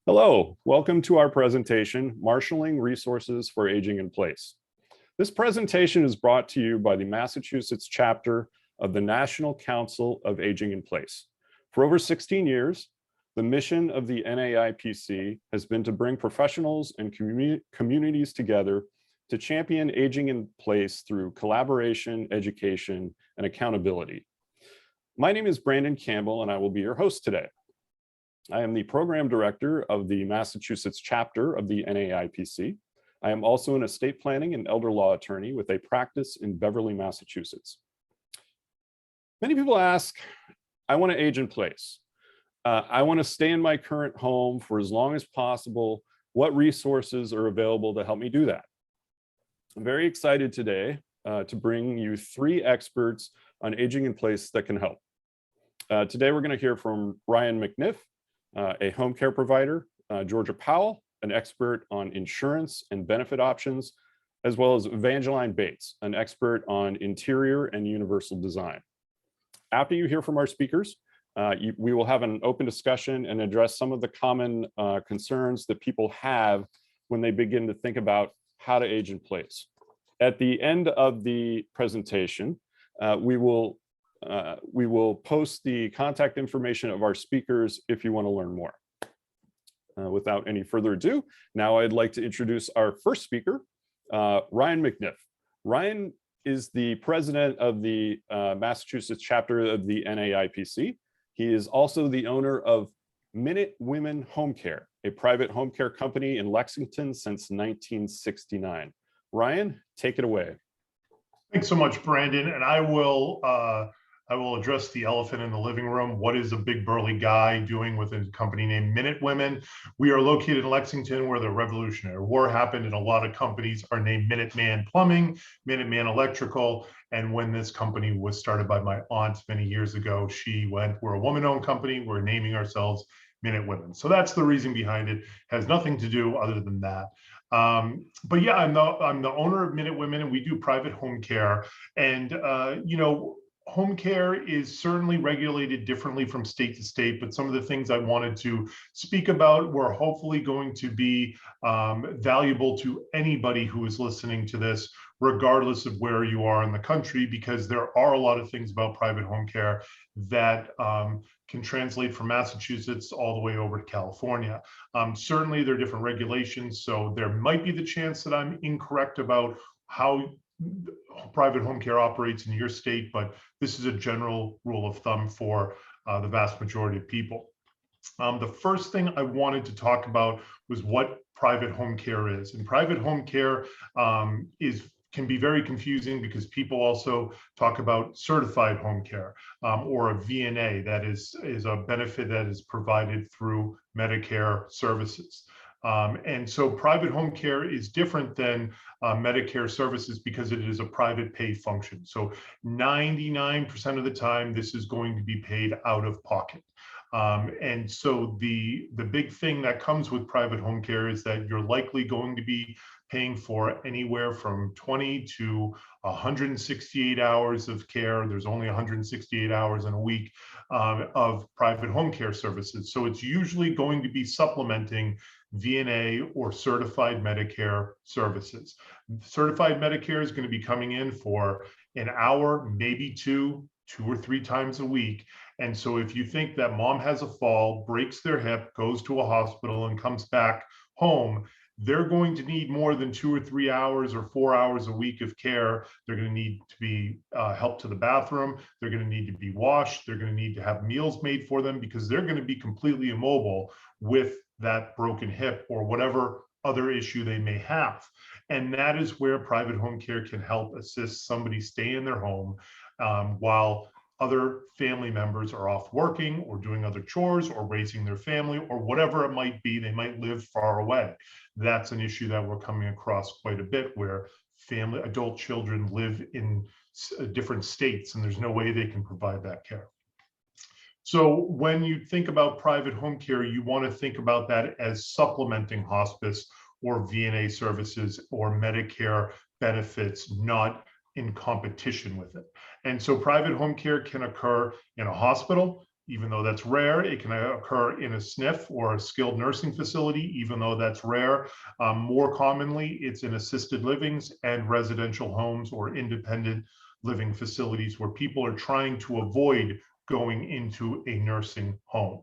Hello, welcome to our presentation, Marshalling Resources for Aging in Place. This presentation is brought to you by the Massachusetts chapter of the National Council of Aging in Place. For over 16 years, the mission of the NAIPC has been to bring professionals and communities together to champion aging in place through collaboration, education, and accountability. My name is Brandon Campbell, and I will be your host today. I am the program director of the Massachusetts chapter of the NAIPC. I am also an estate planning and elder law attorney with a practice in Beverly, Massachusetts. Many people ask, I want to age in place. I want to stay in my current home for as long as possible. What resources are available to help me do that? I'm very excited today to bring you three experts on aging in place that can help. Today, we're going to hear from Ryan McNiff, a home care provider, Georgia Powell, an expert on insurance and benefit options, as well as Evangeline Bates, an expert on interior and universal design. After you hear from our speakers, we will have an open discussion and address some of the common concerns that people have when they begin to think about how to age in place. At the end of the presentation, we will post the contact information of our speakers if you want to learn more. Without any further ado, now I'd like to introduce our first speaker, Ryan McNiff. Ryan is the president of the Massachusetts chapter of the NAIPC. He is also the owner of Minute Women Home Care, a private home care company in Lexington since 1969. Ryan, take it away. Thanks so much, Brandon. And I will address the elephant in the living room. What is a big burly guy doing with a company named Minute Women? We are located in Lexington, where the Revolutionary War happened, and a lot of companies are named Minuteman Plumbing, Minuteman Electrical. And when this company was started by my aunt many years ago, she went, we're a woman-owned company, we're naming ourselves Minute Women. So that's the reason behind it. Has nothing to do other than that. But yeah, I'm the owner of Minute Women, and we do private home care. And home care is certainly regulated differently from state to state, but some of the things I wanted to speak about were hopefully going to be valuable to anybody who is listening to this, regardless of where you are in the country, because there are a lot of things about private home care that can translate from Massachusetts all the way over to California. Certainly there are different regulations, so there might be the chance that I'm incorrect about how private home care operates in your state, but this is a general rule of thumb for the vast majority of people. The first thing I wanted to talk about was what private home care is. And private home care can be very confusing because people also talk about certified home care or a VNA, that is a benefit that is provided through Medicare services. And so private home care is different than Medicare services because it is a private pay function. So 99% of the time, this is going to be paid out of pocket. And so the big thing that comes with private home care is that you're likely going to be paying for anywhere from 20 to 168 hours of care. There's only 168 hours in a week of private home care services. So it's usually going to be supplementing VNA or certified Medicare services. Certified Medicare is going to be coming in for an hour, maybe two or three times a week. And so if you think that mom has a fall, breaks their hip, goes to a hospital and comes back home, they're going to need more than 2 or 3 hours or 4 hours a week of care. They're going to need to be helped to the bathroom. They're going to need to be washed. They're going to need to have meals made for them because they're going to be completely immobile with that broken hip or whatever other issue they may have. And that is where private home care can help assist somebody stay in their home while other family members are off working or doing other chores or raising their family or whatever it might be. They might live far away. That's an issue that we're coming across quite a bit, where adult children live in different states and there's no way they can provide that care. So when you think about private home care, you want to think about that as supplementing hospice or VNA services or Medicare benefits, not in competition with it. And so private home care can occur in a hospital, Even though that's rare, it can occur in a SNF or a skilled nursing facility, even though that's rare. More commonly, it's in assisted livings and residential homes or independent living facilities where people are trying to avoid going into a nursing home.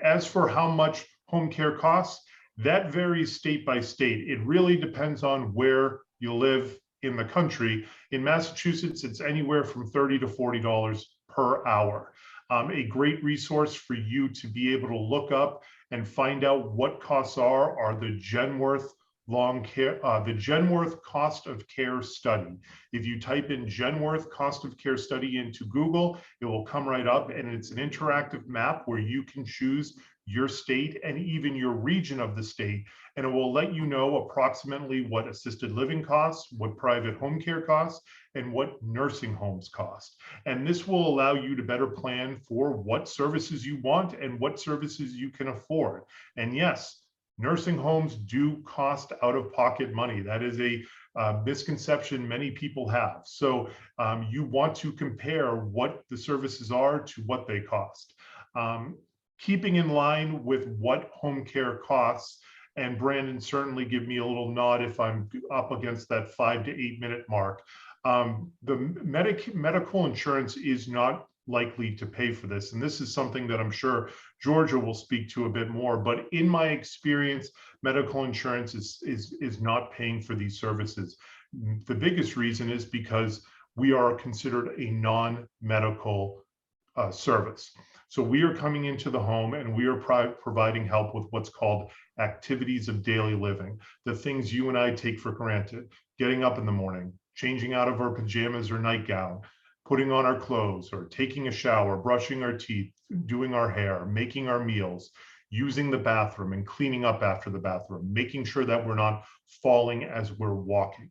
As for how much home care costs, that varies state by state. It really depends on where you live in the country. In Massachusetts, it's anywhere from $30 to $40 per hour. A great resource for you to be able to look up and find out what costs are the Genworth the Genworth cost of care study. If you type in Genworth cost of care study into Google, it will come right up, and it's an interactive map where you can choose your state and even your region of the state, and it will let you know approximately what assisted living costs, what private home care costs, and what nursing homes cost. And this will allow you to better plan for what services you want and what services you can afford. And yes, nursing homes do cost out-of-pocket money. That is a misconception many people have. So you want to compare what the services are to what they cost. Keeping in line with what home care costs, and Brandon, certainly give me a little nod if I'm up against that 5 to 8 minute mark. The medical insurance is not likely to pay for this. And this is something that I'm sure Georgia will speak to a bit more. But in my experience, medical insurance is not paying for these services. The biggest reason is because we are considered a non-medical service. So we are coming into the home and we are providing help with what's called activities of daily living, the things you and I take for granted: getting up in the morning, changing out of our pajamas or nightgown, putting on our clothes or taking a shower, brushing our teeth, doing our hair, making our meals, using the bathroom and cleaning up after the bathroom, making sure that we're not falling as we're walking.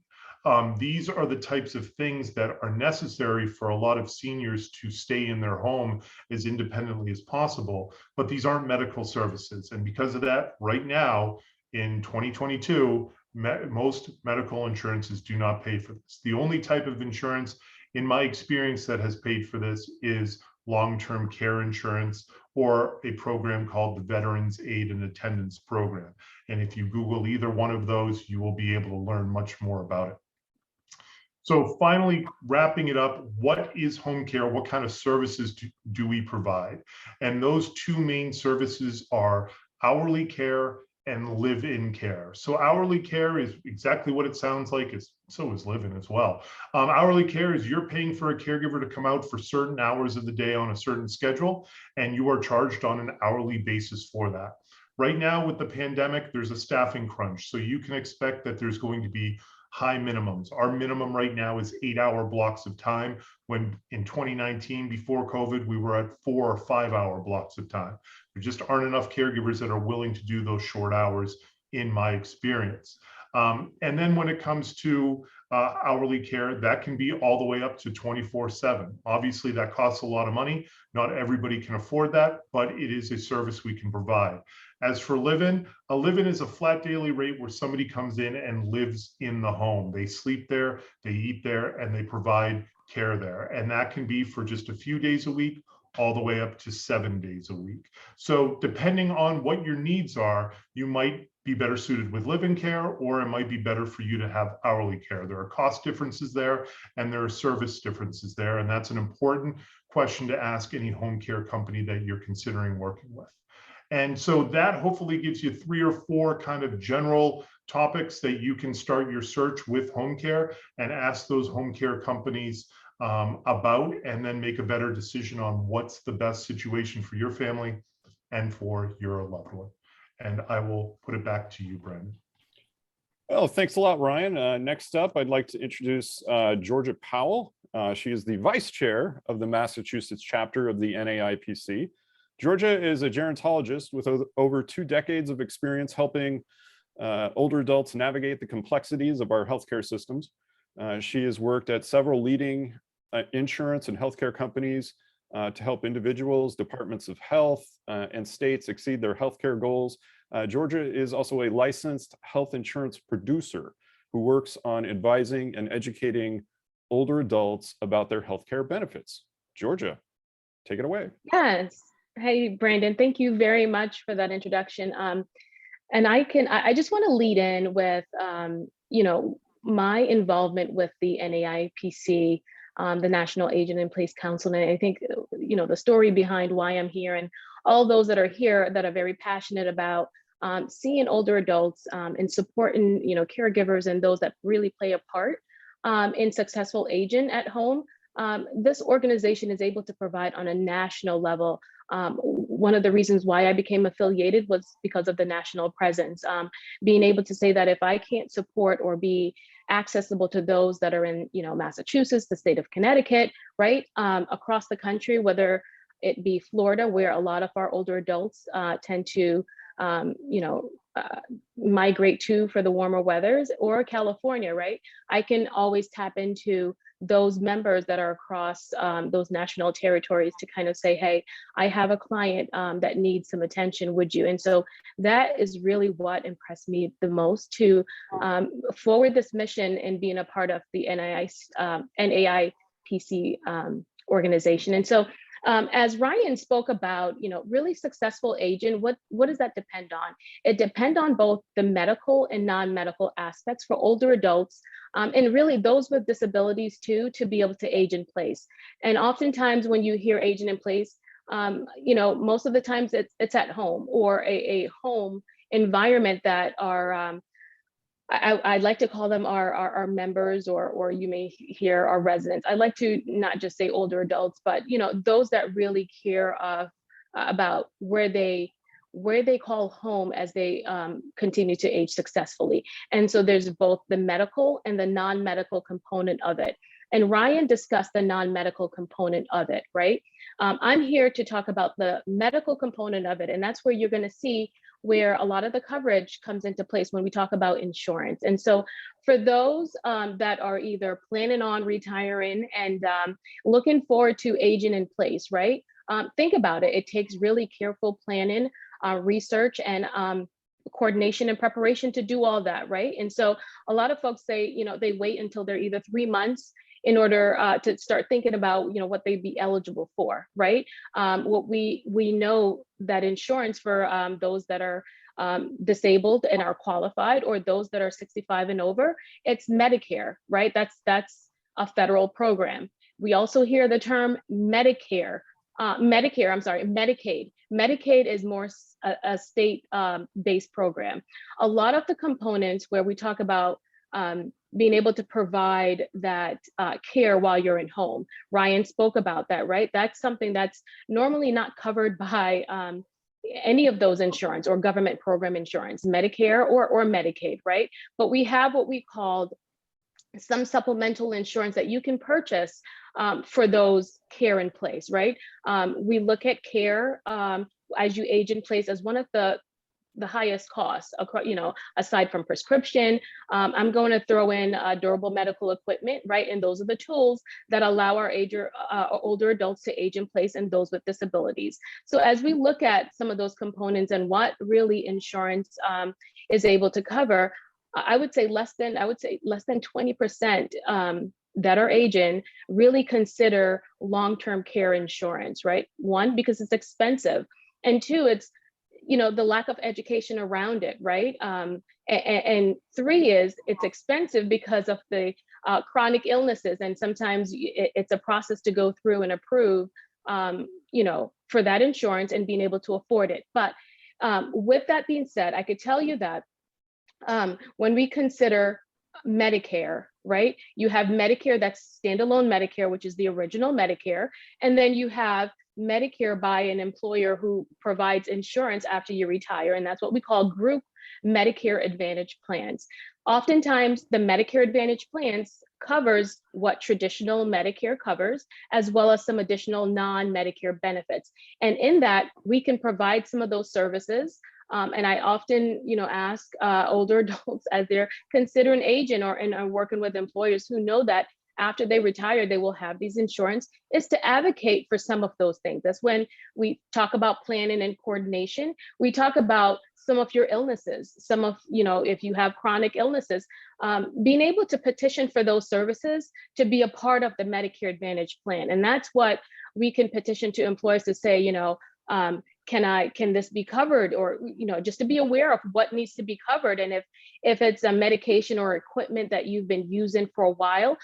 These are the types of things that are necessary for a lot of seniors to stay in their home as independently as possible, but these aren't medical services. And because of that, right now in 2022, most medical insurances do not pay for this. The only type of insurance, in my experience, that has paid for this is long-term care insurance or a program called the Veterans Aid and Attendance Program. And if you Google either one of those, you will be able to learn much more about it. So finally, wrapping it up, what is home care? What kind of services do we provide? And those two main services are hourly care and live-in care. So hourly care is exactly what it sounds like. So is live-in as well. Hourly care is you're paying for a caregiver to come out for certain hours of the day on a certain schedule, and you are charged on an hourly basis for that. Right now with the pandemic, there's a staffing crunch. So you can expect that there's going to be high minimums. Our minimum right now is 8-hour blocks of time, when in 2019, before COVID, we were at 4 or 5-hour blocks of time. There just aren't enough caregivers that are willing to do those short hours, in my experience. And then when it comes to hourly care, that can be all the way up to 24/7. Obviously, that costs a lot of money. Not everybody can afford that, but it is a service we can provide. As for live-in, a live-in is a flat daily rate where somebody comes in and lives in the home. They sleep there, they eat there, and they provide care there. And that can be for just a few days a week, all the way up to 7 days a week. So depending on what your needs are, you might be better suited with live-in care, or it might be better for you to have hourly care. There are cost differences there, and there are service differences there. And that's an important question to ask any home care company that you're considering working with. And so that hopefully gives you 3 or 4 kind of general topics that you can start your search with home care and ask those home care companies about, and then make a better decision on what's the best situation for your family and for your loved one. And I will put it back to you, Brandon. Well, thanks a lot, Ryan. Next up, I'd like to introduce Georgia Powell. She is the vice chair of the Massachusetts chapter of the NAIPC. Georgia is a gerontologist with over 2 decades of experience helping older adults navigate the complexities of our healthcare systems. She has worked at several leading insurance and healthcare companies to help individuals, departments of health, and states exceed their healthcare goals. Georgia is also a licensed health insurance producer who works on advising and educating older adults about their healthcare benefits. Georgia. Take it away. Yes. Hey, Brandon, thank you very much for that introduction. And I just want to lead in with, my involvement with the NAIPC, the National Aging in Place Council. And I think, the story behind why I'm here and all those that are here that are very passionate about seeing older adults and supporting, caregivers and those that really play a part in successful aging at home. This organization is able to provide on a national level. One of the reasons why I became affiliated was because of the national presence. Being able to say that if I can't support or be accessible to those that are in, Massachusetts, the state of Connecticut, right, across the country, whether it be Florida, where a lot of our older adults tend to, migrate to for the warmer weathers, or California, right? I can always tap into those members that are across those national territories to kind of say, hey, I have a client that needs some attention, would you? And so that is really what impressed me the most, to forward this mission and being a part of the NAIPC organization. And so as Ryan spoke about, really successful aging, what does that depend on? It depends on both the medical and non-medical aspects for older adults, and really those with disabilities too, to be able to age in place. And oftentimes when you hear aging in place, most of the times it's at home, or a home environment that are, I'd like to call them our members, or you may hear our residents. I'd like to not just say older adults, but those that really care about where they call home as they continue to age successfully. And so there's both the medical and the non-medical component of it. And Ryan discussed the non-medical component of it, right? I'm here to talk about the medical component of it, and that's where you're going to see where a lot of the coverage comes into place when we talk about insurance. And so for those that are either planning on retiring and looking forward to aging in place, right? Think about it. It takes really careful planning, research, and coordination and preparation to do all that, right? And so a lot of folks say, they wait until they're either 3 months in order to start thinking about, what they'd be eligible for, right? What we know that insurance for those that are disabled and are qualified, or those that are 65 and over, it's Medicare, right? That's a federal program. We also hear the term Medicaid. Medicaid is more a state-based program. A lot of the components where we talk about being able to provide that care while you're in home. Ryan spoke about that, right? That's something that's normally not covered by any of those insurance or government program insurance, Medicare or Medicaid, right? But we have what we called some supplemental insurance that you can purchase for those care in place, right? We look at care as you age in place as one of the highest costs, aside from prescription. I'm going to throw in durable medical equipment, right? And those are the tools that allow our older adults to age in place, and those with disabilities. So as we look at some of those components and what really insurance is able to cover, I would say less than 20% that are aging really consider long-term care insurance, right? One, because it's expensive, and two, it's the lack of education around it, right? And three is it's expensive because of the chronic illnesses, and sometimes it's a process to go through and approve, for that insurance and being able to afford it. But with that being said, I could tell you that when we consider Medicare, right? You have Medicare that's standalone Medicare, which is the original Medicare, and then you have Medicare by an employer who provides insurance after you retire, and that's what we call group Medicare Advantage plans. Oftentimes, the Medicare Advantage plans covers what traditional Medicare covers, as well as some additional non-Medicare benefits. And in that, we can provide some of those services. And I often, ask older adults as they're considering aging and are working with employers who know that after they retire, they will have these insurance, is to advocate for some of those things. That's when we talk about planning and coordination. We talk about some of your illnesses, some of, if you have chronic illnesses, being able to petition for those services to be a part of the Medicare Advantage plan. And that's what we can petition to employers to say, can this be covered, or just to be aware of what needs to be covered. And if it's a medication or equipment that you've been using for a while,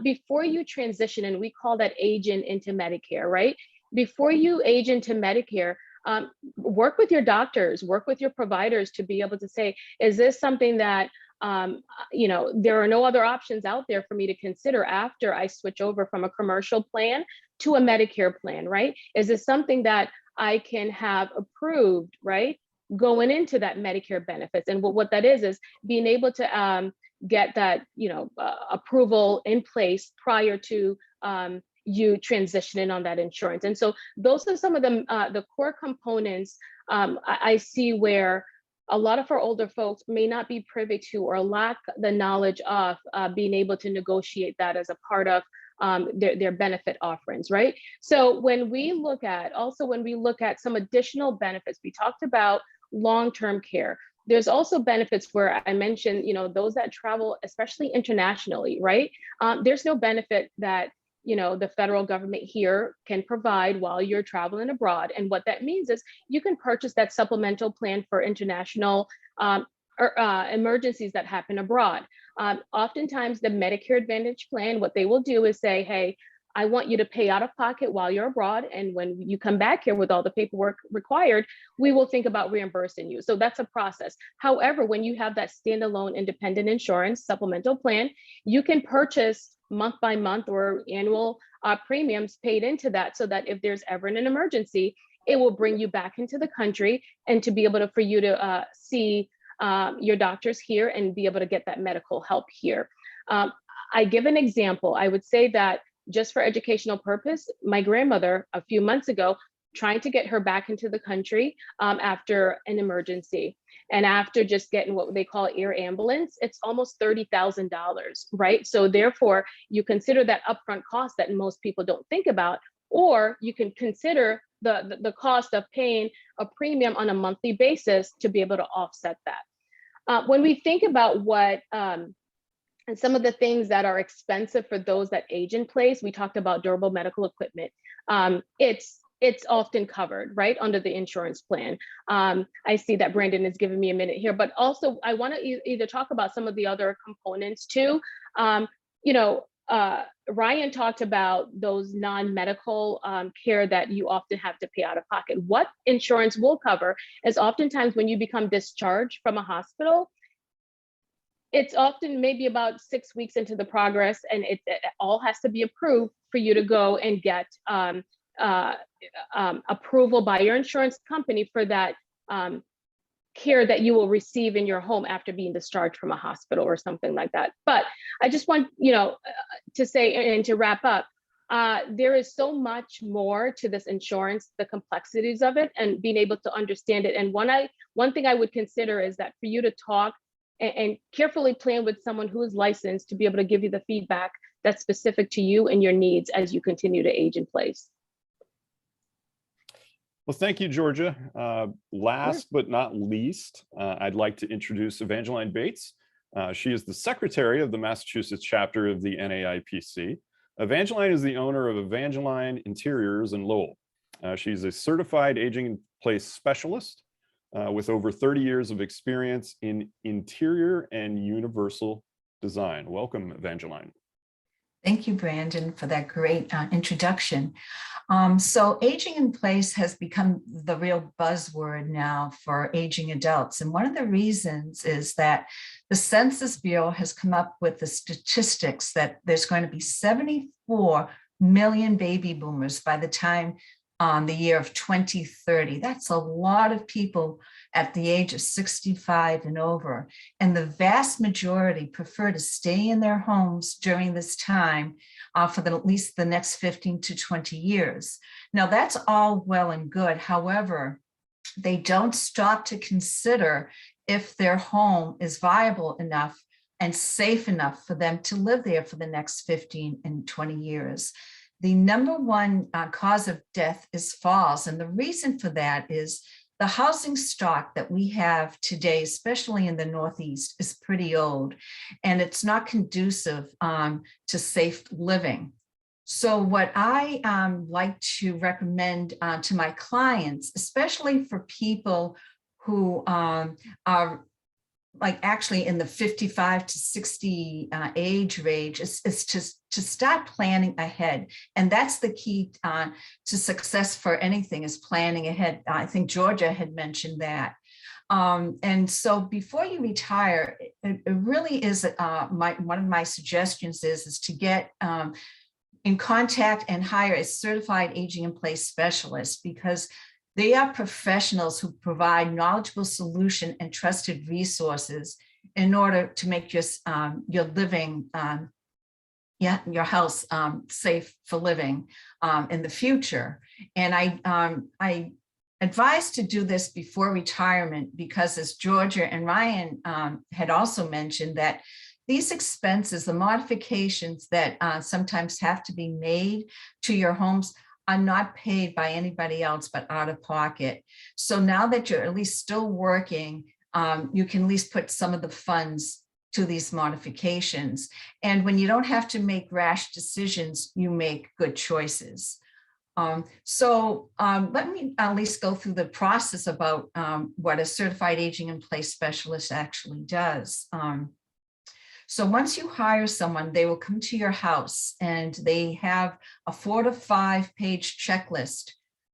before you transition, and we call that aging into Medicare, right? Before you age into Medicare, work with your doctors, work with your providers to be able to say, is this something that there are no other options out there for me to consider after I switch over from a commercial plan to a Medicare plan, right? Is this something that I can have approved, right, going into that Medicare benefits? And what that is being able to get that, approval in place prior to you transitioning on that insurance. And so those are some of the core components I see where a lot of our older folks may not be privy to or lack the knowledge of being able to negotiate that as a part of their benefit offerings, right? So when we look at some additional benefits, we talked about long-term care. There's also benefits where I mentioned, those that travel, especially internationally, right? There's no benefit that the federal government here can provide while you're traveling abroad. And what that means is you can purchase that supplemental plan for international emergencies that happen abroad. Oftentimes the Medicare Advantage plan, what they will do is say, hey, I want you to pay out of pocket while you're abroad. And when you come back here with all the paperwork required, we will think about reimbursing you. So that's a process. However, when you have that standalone independent insurance supplemental plan, you can purchase month by month or annual premiums paid into that, so that if there's ever an emergency, it will bring you back into the country and to be able for you to see your doctors here and be able to get that medical help here. I give an example. I would say that just for educational purpose, my grandmother a few months ago, trying to get her back into the country after an emergency. And after just getting what they call air ambulance, it's almost $30,000, right? So therefore, you consider that upfront cost that most people don't think about, or you can consider the cost of paying a premium on a monthly basis to be able to offset that. When we think about what and some of the things that are expensive for those that age in place, we talked about durable medical equipment. It's often covered, right, under the insurance plan. I see that Brandon is giving me a minute here, but also I want to either talk about some of the other components too. Ryan talked about those non-medical care that you often have to pay out of pocket. What insurance will cover is oftentimes when you become discharged from a hospital, it's often maybe about 6 weeks into the progress, and it all has to be approved for you to go and get approval by your insurance company for that care that you will receive in your home after being discharged from a hospital or something like that. But I just want to say and to wrap up, there is so much more to this insurance, the complexities of it, and being able to understand it. And one thing I would consider is that for you to talk and carefully plan with someone who is licensed to be able to give you the feedback that's specific to you and your needs as you continue to age in place. Well, thank you, Georgia. Last but not least, I'd like to introduce Evangeline Bates. She is the secretary of the Massachusetts chapter of the NAIPC. Evangeline is the owner of Evangeline Interiors in Lowell. She's a certified aging in place specialist with over 30 years of experience in interior and universal design. Welcome, Evangeline. Thank you, Brandon, for that great introduction. So aging in place has become the real buzzword now for aging adults. And one of the reasons is that the Census Bureau has come up with the statistics that there's going to be 74 million baby boomers by the time the year of 2030. That's a lot of people at the age of 65 and over. And the vast majority prefer to stay in their homes during this time for at least the next 15 to 20 years. Now, that's all well and good. However, they don't stop to consider if their home is viable enough and safe enough for them to live there for the next 15 and 20 years. The number one cause of death is falls. And the reason for that is the housing stock that we have today, especially in the Northeast, is pretty old, and it's not conducive to safe living. So what I like to recommend to my clients, especially for people who are like actually in the 55 to 60 age range, is to start planning ahead. And that's the key to success for anything, is planning ahead. I think Georgia had mentioned that. And so before you retire, it really is one of my suggestions is to get in contact and hire a certified aging in place specialist, because they are professionals who provide knowledgeable solution and trusted resources in order to make your living, your house safe for living in the future. And I advise to do this before retirement, because as Georgia and Ryan had also mentioned, that these expenses, the modifications that sometimes have to be made to your homes, are not paid by anybody else but out of pocket. So now that you're at least still working, you can at least put some of the funds to these modifications. And when you don't have to make rash decisions, you make good choices. Let me at least go through the process about what a certified aging in place specialist actually does. So once you hire someone, they will come to your house and they have a 4 to 5 page checklist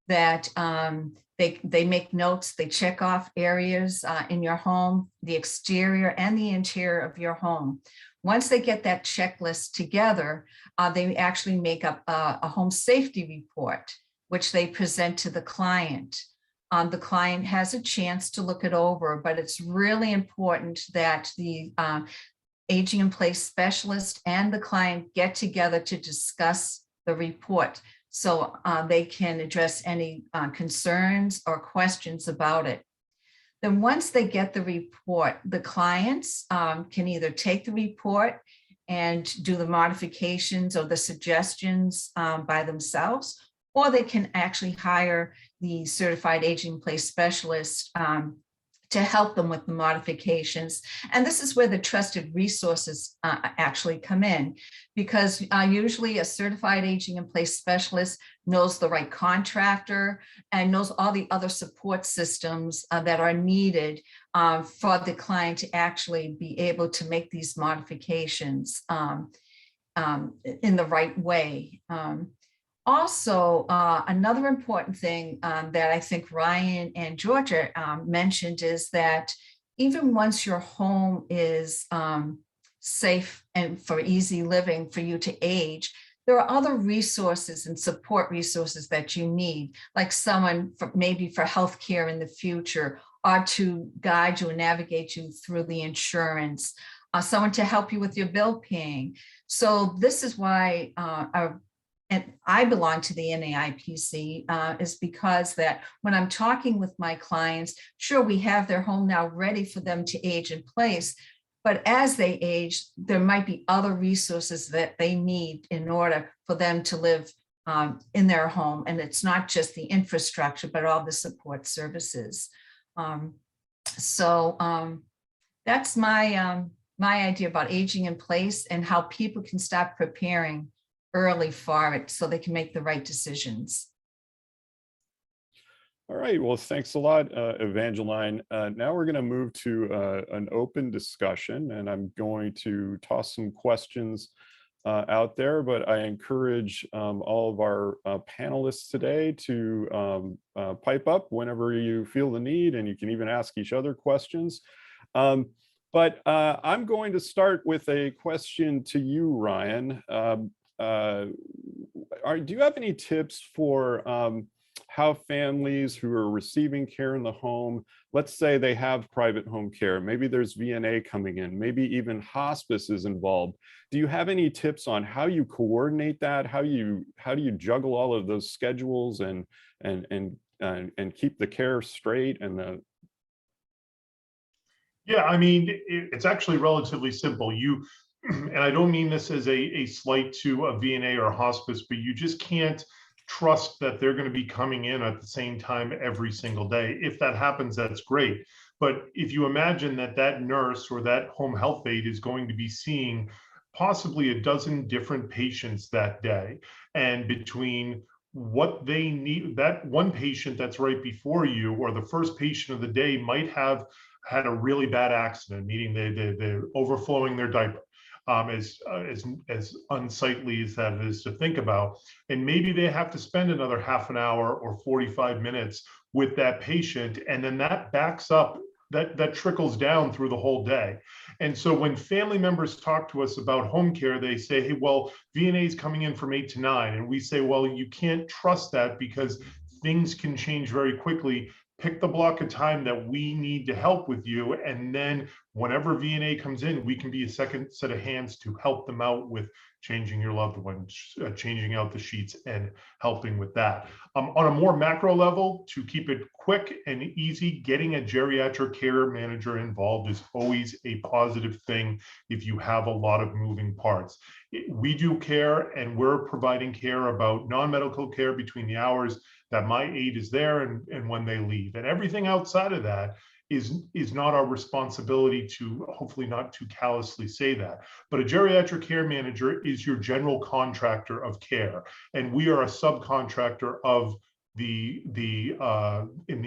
that they make notes, they check off areas in your home, the exterior and the interior of your home. Once they get that checklist together, they actually make up a home safety report, which they present to the client. The client has a chance to look it over, but it's really important that the aging in place specialist and the client get together to discuss the report, so they can address any concerns or questions about it. Then once they get the report, the clients can either take the report and do the modifications or the suggestions by themselves, or they can actually hire the certified aging in place specialist to help them with the modifications. And this is where the trusted resources actually come in, because usually a certified aging in place specialist knows the right contractor and knows all the other support systems that are needed for the client to actually be able to make these modifications in the right way. Also, another important thing that I think Ryan and Georgia mentioned is that even once your home is safe and for easy living for you to age, there are other resources and support resources that you need, like someone maybe for healthcare in the future, or to guide you and navigate you through the insurance, someone to help you with your bill paying. So this is why and I belong to the NAIPC, is because that when I'm talking with my clients, sure, we have their home now ready for them to age in place, but as they age, there might be other resources that they need in order for them to live in their home. And it's not just the infrastructure, but all the support services. That's my idea about aging in place and how people can start preparing early for it so they can make the right decisions. All right, well, thanks a lot, Evangeline. Now we're going to move to an open discussion, and I'm going to toss some questions out there, but I encourage all of our panelists today to pipe up whenever you feel the need, and you can even ask each other questions. But I'm going to start with a question to you, Ryan. Do you have any tips for how families who are receiving care in the home, let's say they have private home care, maybe there's VNA coming in, maybe even hospice is involved. Do you have any tips on how you coordinate that? How do you juggle all of those schedules and keep the care straight and the Yeah, I mean, it's actually relatively simple. And I don't mean this as a slight to a VNA or a hospice, but you just can't trust that they're going to be coming in at the same time every single day. If that happens, that's great. But if you imagine that that nurse or that home health aide is going to be seeing possibly a dozen different patients that day, and between what they need, that one patient that's right before you or the first patient of the day might have had a really bad accident, meaning they're overflowing their diaper, as unsightly as that is to think about. And maybe they have to spend another half an hour or 45 minutes with that patient, and then that backs up, that trickles down through the whole day. And so when family members talk to us about home care, they say, hey, well, VNA is coming in from 8 to 9. And we say, well, you can't trust that because things can change very quickly. Pick the block of time that we need to help with you. And then whenever VNA comes in, we can be a second set of hands to help them out with changing your loved one, changing out the sheets and helping with that. On a more macro level, to keep it quick and easy, getting a geriatric care manager involved is always a positive thing if you have a lot of moving parts. We do care, and we're providing care about non-medical care between the hours that my aide is there and when they leave. And everything outside of that is not our responsibility, to hopefully not too callously say that. But a geriatric care manager is your general contractor of care. And we are a subcontractor of in the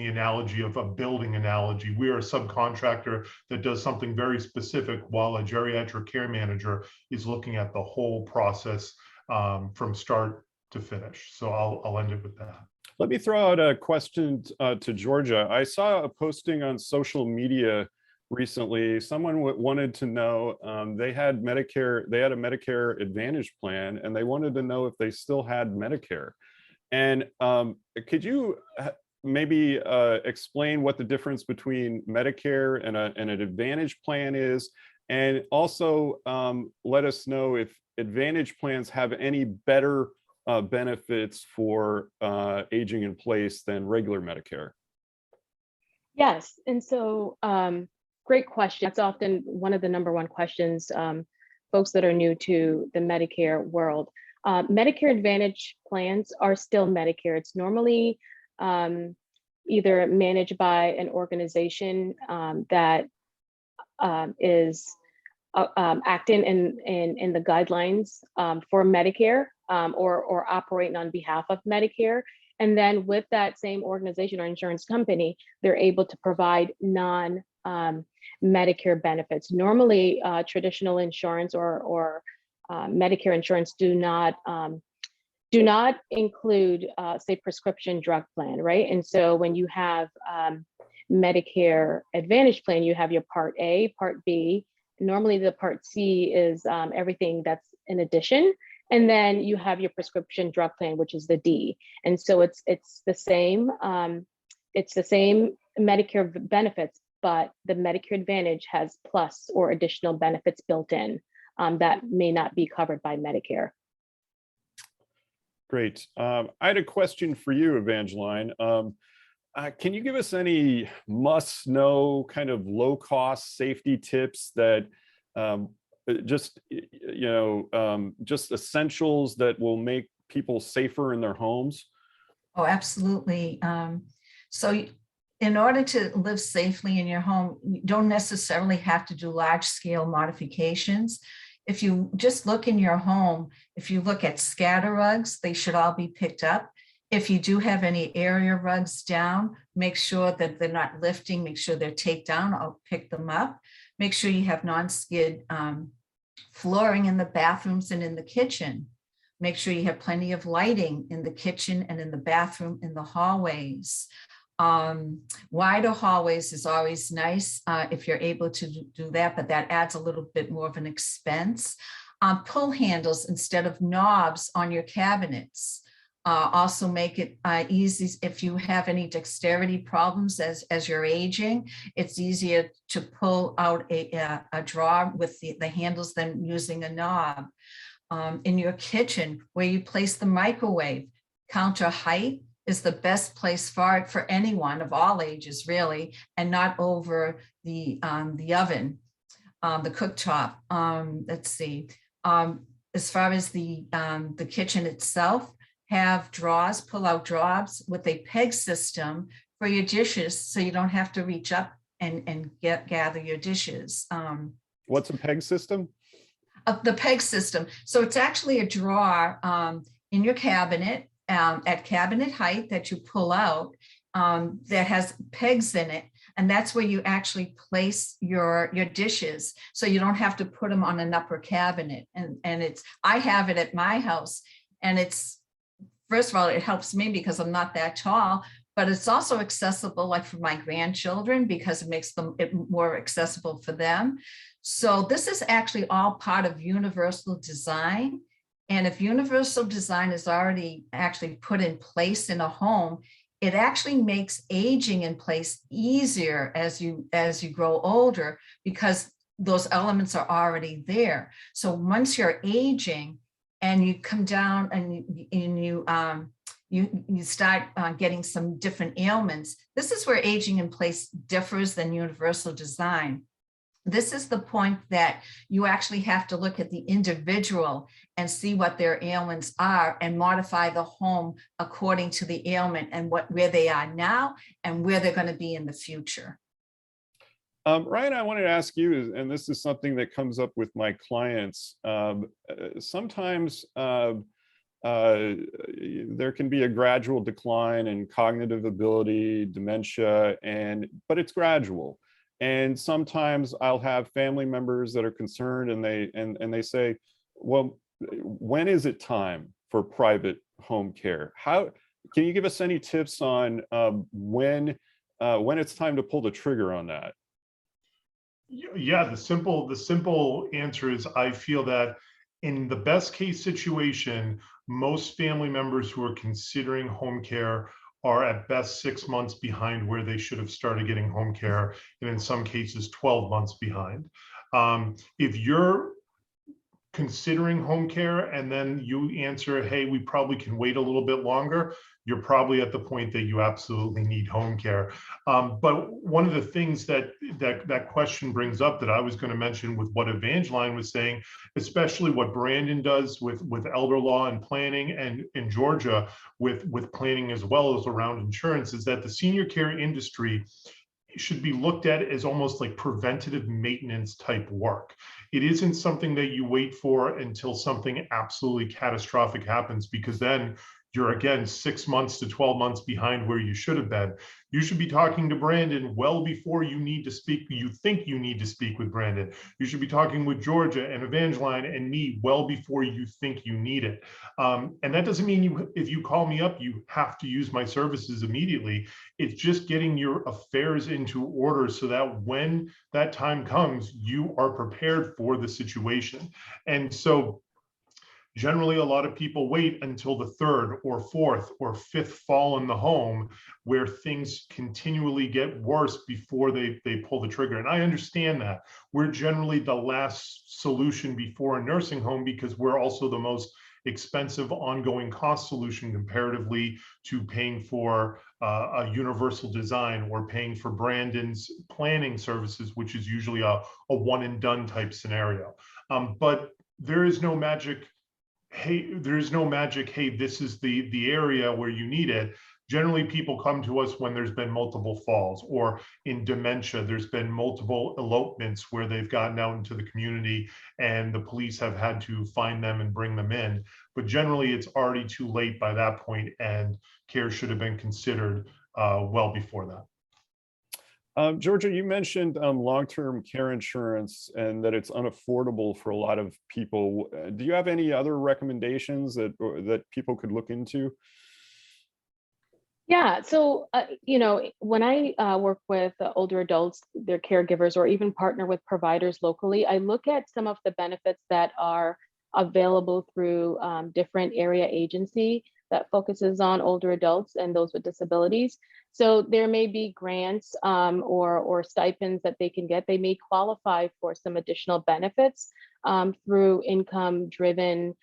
analogy of a building analogy, we are a subcontractor that does something very specific, while a geriatric care manager is looking at the whole process from start to finish. So I'll end it with that. Let me throw out a question to Georgia. I saw a posting on social media recently. Someone wanted to know, they had a Medicare Advantage plan, and they wanted to know if they still had Medicare. And could you maybe explain what the difference between Medicare and an Advantage plan is? And also let us know if Advantage plans have any better benefits for aging in place than regular Medicare? Yes, and so great question. That's often one of the number one questions folks that are new to the Medicare world. Medicare Advantage plans are still Medicare. It's normally either managed by an organization that is acting in the guidelines for Medicare, or operating on behalf of Medicare. And then with that same organization or insurance company, they're able to provide non-Medicare benefits. Normally, traditional insurance or Medicare insurance do not include, say, prescription drug plan, right? And so when you have Medicare Advantage plan, you have your Part A, Part B. Normally, the Part C is everything that's in addition. And then you have your prescription drug plan, which is the D. And so it's the same Medicare benefits, but the Medicare Advantage has plus or additional benefits built in that may not be covered by Medicare. Great. I had a question for you, Evangeline. Can you give us any must-know kind of low-cost safety tips that just essentials that will make people safer in their homes? Oh, absolutely. So in order to live safely in your home, you don't necessarily have to do large-scale modifications. If you just look in your home, if you look at scatter rugs, they should all be picked up. If you do have any area rugs down, make sure that they're not lifting, make sure they're taped down, I'll pick them up. Make sure you have non-skid flooring in the bathrooms and in the kitchen. Make sure you have plenty of lighting in the kitchen and in the bathroom, in the hallways. Wider hallways is always nice if you're able to do that, but that adds a little bit more of an expense. Pull handles instead of knobs on your cabinets. Also make it easy if you have any dexterity problems as you're aging. It's easier to pull out a drawer with the handles than using a knob. In your kitchen, where you place the microwave, counter height is the best place for it for anyone of all ages, really, and not over the oven, the cooktop. Let's see. As far as the kitchen itself, have drawers, pull-out drawers with a peg system for your dishes, so you don't have to reach up and gather your dishes. What's a peg system? The peg system. So it's actually a drawer in your cabinet at cabinet height that you pull out that has pegs in it. And that's where you actually place your dishes. So you don't have to put them on an upper cabinet. And I have it at my house. And it's, first of all, it helps me because I'm not that tall, but it's also accessible like for my grandchildren because it makes it more accessible for them. So this is actually all part of universal design. And if universal design is already actually put in place in a home, it actually makes aging in place easier as you grow older because those elements are already there. So once you're aging and you come down and you start getting some different ailments, this is where aging in place differs than universal design. This is the point that you actually have to look at the individual and see what their ailments are and modify the home according to the ailment and where they are now and where they're going to be in the future. Ryan, I wanted to ask you, and this is something that comes up with my clients. Sometimes there can be a gradual decline in cognitive ability, dementia, but it's gradual. And sometimes I'll have family members that are concerned and they say, well, when is it time for private home care? How can you give us any tips on when it's time to pull the trigger on that? Yeah, the simple answer is I feel that in the best case situation, most family members who are considering home care are at best 6 months behind where they should have started getting home care, and in some cases 12 months behind. If you're considering home care and then you answer, hey, we probably can wait a little bit longer, you're probably at the point that you absolutely need home care. But one of the things that question brings up that I was going to mention with what Evangeline was saying, especially what Brandon does with elder law and planning, and in Georgia with planning as well as around insurance, is that the senior care industry should be looked at as almost like preventative maintenance type work. It isn't something that you wait for until something absolutely catastrophic happens, because then you're again 6 months to 12 months behind where you should have been. You should be talking to Brandon well before you need to speak. You think you need to speak with Brandon. You should be talking with Georgia and Evangeline and me well before you think you need it. And that doesn't mean if you call me up, you have to use my services immediately. It's just getting your affairs into order so that when that time comes, you are prepared for the situation. And so generally, a lot of people wait until the third or fourth or fifth fall in the home where things continually get worse before they pull the trigger. And I understand that. We're generally the last solution before a nursing home because we're also the most expensive ongoing cost solution comparatively to paying for a universal design or paying for Brandon's planning services, which is usually a one and done type scenario. But there is no magic. Hey, there's no magic. Hey, this is the area where you need it. Generally, people come to us when there's been multiple falls, or in dementia, there's been multiple elopements where they've gotten out into the community and the police have had to find them and bring them in. But generally, it's already too late by that point, and care should have been considered well before that. Georgia, you mentioned long-term care insurance and that it's unaffordable for a lot of people. Do you have any other recommendations that people could look into? Yeah, so, when I work with older adults, their caregivers, or even partner with providers locally, I look at some of the benefits that are available through different area agency that focuses on older adults and those with disabilities. So there may be grants or stipends that they can get. They may qualify for some additional benefits through income-driven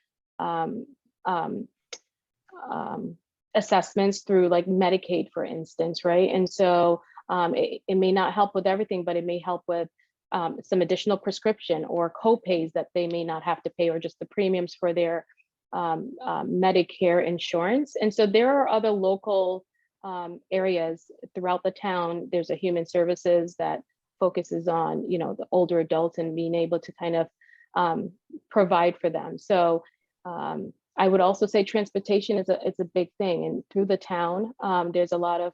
assessments through like Medicaid, for instance, right? And so it may not help with everything, but it may help with some additional prescription or co-pays that they may not have to pay, or just the premiums for their Medicare insurance. And so there are other local areas throughout the town. There's a human services that focuses on, you know, the older adults and being able to kind of provide for them. So I would also say transportation is a big thing, and through the town, there's a lot of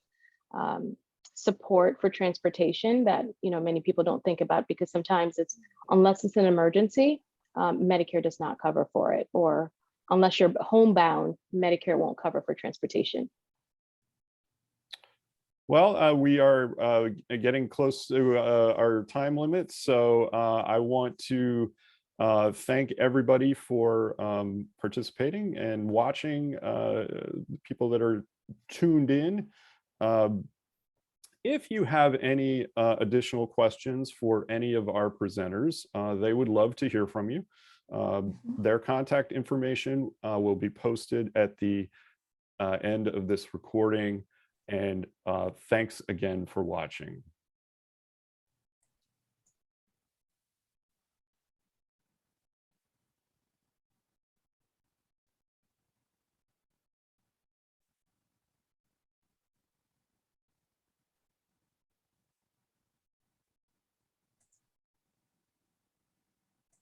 support for transportation that, you know, many people don't think about, because sometimes it's, unless it's an emergency, Medicare does not cover for it, or unless you're homebound, Medicare won't cover for transportation. Well, we are getting close to our time limit, so I want to thank everybody for participating and watching, people that are tuned in. If you have any additional questions for any of our presenters, they would love to hear from you. Their contact information will be posted at the end of this recording. And thanks again for watching.